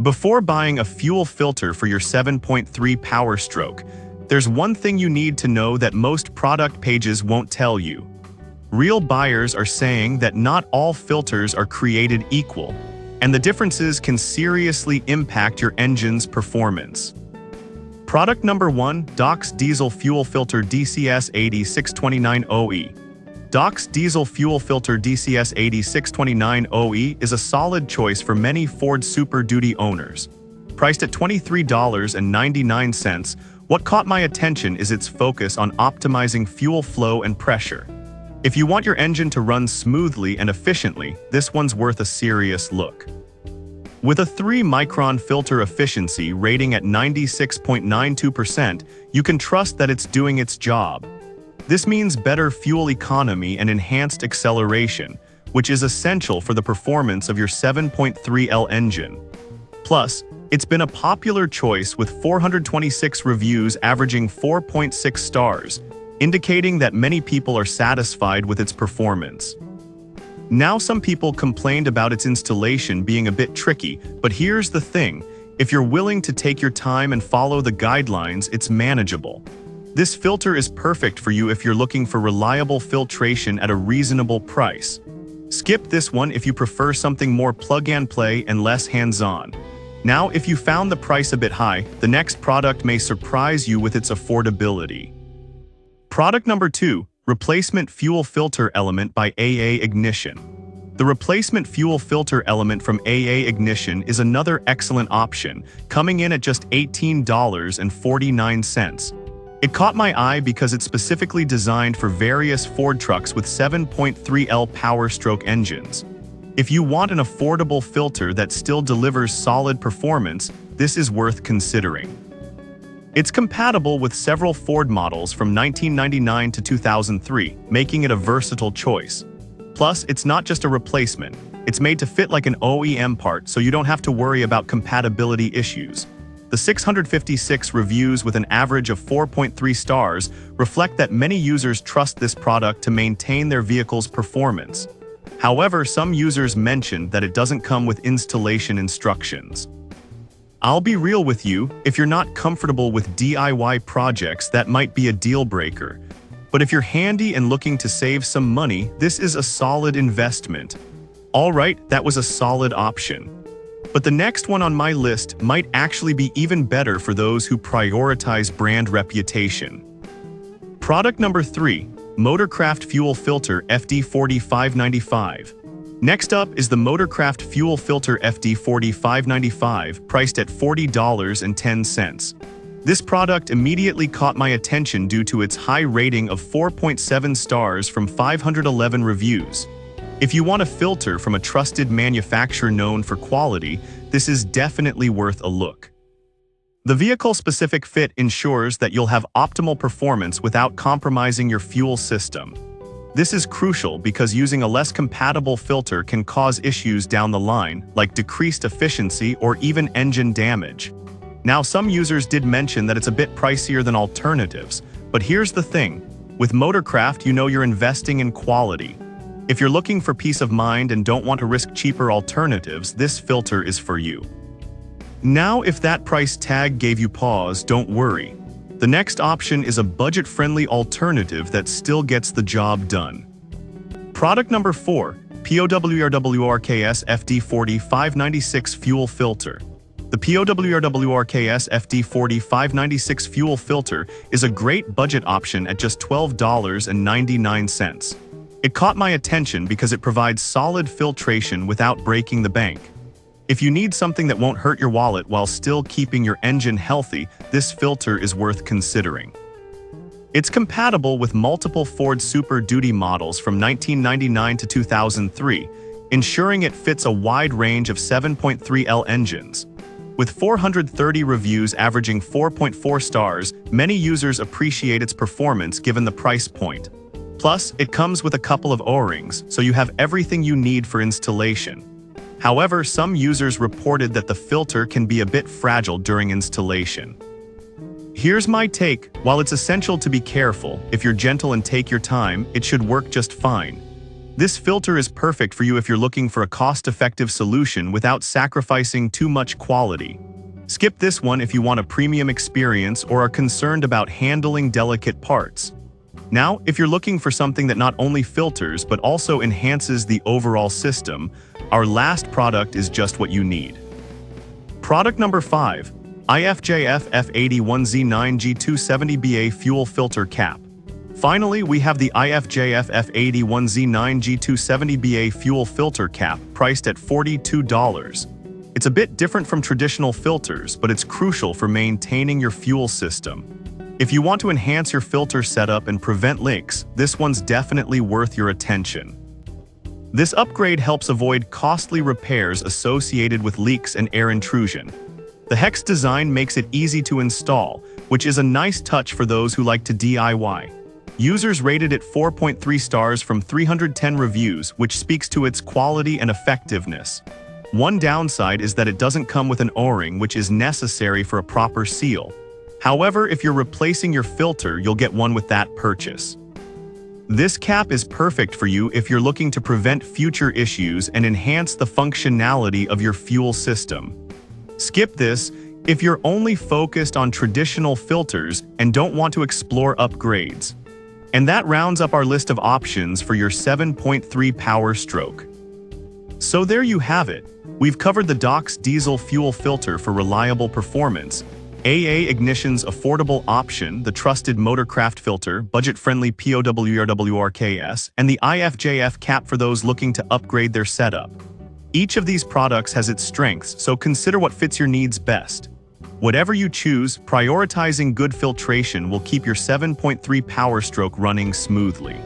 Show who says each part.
Speaker 1: Before buying a fuel filter for your 7.3 Powerstroke, there's one thing you need to know that most product pages won't tell you. Real buyers are saying that not all filters are created equal, and the differences can seriously impact your engine's performance. Product number 1, Dox Diesel Fuel Filter DCS-80-629OE. Dox Diesel Fuel Filter DCS-80-629OE is a solid choice for many Ford Super Duty owners. Priced at $23.99, what caught my attention is its focus on optimizing fuel flow and pressure. If you want your engine to run smoothly and efficiently, this one's worth a serious look. With a 3-micron filter efficiency rating at 96.92%, you can trust that it's doing its job. This means better fuel economy and enhanced acceleration, which is essential for the performance of your 7.3L engine. Plus, it's been a popular choice with 426 reviews averaging 4.6 stars, indicating that many people are satisfied with its performance. Now, some people complained about its installation being a bit tricky, but here's the thing: if you're willing to take your time and follow the guidelines, it's manageable. This filter is perfect for you if you're looking for reliable filtration at a reasonable price. Skip this one if you prefer something more plug-and-play and less hands-on. Now, if you found the price a bit high, the next product may surprise you with its affordability. Product number 2, Replacement Fuel Filter Element by AA Ignition. The replacement fuel filter element from AA Ignition is another excellent option, coming in at just $18.49. It caught my eye because it's specifically designed for various Ford trucks with 7.3L Powerstroke engines. If you want an affordable filter that still delivers solid performance, this is worth considering. It's compatible with several Ford models from 1999 to 2003, making it a versatile choice. Plus, it's not just a replacement. It's made to fit like an OEM part, so you don't have to worry about compatibility issues. The 656 reviews with an average of 4.3 stars reflect that many users trust this product to maintain their vehicle's performance. However, some users mentioned that it doesn't come with installation instructions. I'll be real with you, if you're not comfortable with DIY projects, that might be a deal breaker. But if you're handy and looking to save some money, this is a solid investment. Alright, that was a solid option. But the next one on my list might actually be even better for those who prioritize brand reputation. Product number 3, Motorcraft Fuel Filter FD4595. Next up is the Motorcraft Fuel Filter FD4595, priced at $40.10. This product immediately caught my attention due to its high rating of 4.7 stars from 511 reviews. If you want a filter from a trusted manufacturer known for quality, this is definitely worth a look. The vehicle-specific fit ensures that you'll have optimal performance without compromising your fuel system. This is crucial because using a less compatible filter can cause issues down the line, like decreased efficiency or even engine damage. Now, some users did mention that it's a bit pricier than alternatives, but here's the thing: with Motorcraft, you know you're investing in quality. If you're looking for peace of mind and don't want to risk cheaper alternatives, this filter is for you. Now, if that price tag gave you pause, don't worry. The next option is a budget-friendly alternative that still gets the job done. Product number 4, POWRWRKS FD4596 Fuel Filter. The POWRWRKS FD4596 Fuel Filter is a great budget option at just $12.99. It caught my attention because it provides solid filtration without breaking the bank. If you need something that won't hurt your wallet while still keeping your engine healthy, this filter is worth considering. It's compatible with multiple Ford Super Duty models from 1999 to 2003, ensuring it fits a wide range of 7.3L engines. With 430 reviews averaging 4.4 stars, many users appreciate its performance given the price point. Plus, it comes with a couple of O-rings, so you have everything you need for installation. However, some users reported that the filter can be a bit fragile during installation. Here's my take: while it's essential to be careful, if you're gentle and take your time, it should work just fine. This filter is perfect for you if you're looking for a cost-effective solution without sacrificing too much quality. Skip this one if you want a premium experience or are concerned about handling delicate parts. Now, if you're looking for something that not only filters but also enhances the overall system, our last product is just what you need. Product number 5, IFJF F81Z9G270BA Fuel Filter Cap. Finally, we have the IFJF F81Z9G270BA Fuel Filter Cap, priced at $42. It's a bit different from traditional filters, but it's crucial for maintaining your fuel system. If you want to enhance your filter setup and prevent leaks, this one's definitely worth your attention. This upgrade helps avoid costly repairs associated with leaks and air intrusion. The hex design makes it easy to install, which is a nice touch for those who like to DIY. Users rated it 4.3 stars from 310 reviews, which speaks to its quality and effectiveness. One downside is that it doesn't come with an O-ring, which is necessary for a proper seal. However, if you're replacing your filter, you'll get one with that purchase. This cap is perfect for you if you're looking to prevent future issues and enhance the functionality of your fuel system. Skip this if you're only focused on traditional filters and don't want to explore upgrades. And that rounds up our list of options for your 7.3 Powerstroke. So there you have it. We've covered the DOX diesel fuel filter for reliable performance, AA Ignition's affordable option, the trusted Motorcraft filter, budget-friendly POWRWRKS, and the IFJF cap for those looking to upgrade their setup. Each of these products has its strengths, so consider what fits your needs best. Whatever you choose, prioritizing good filtration will keep your 7.3 Powerstroke running smoothly.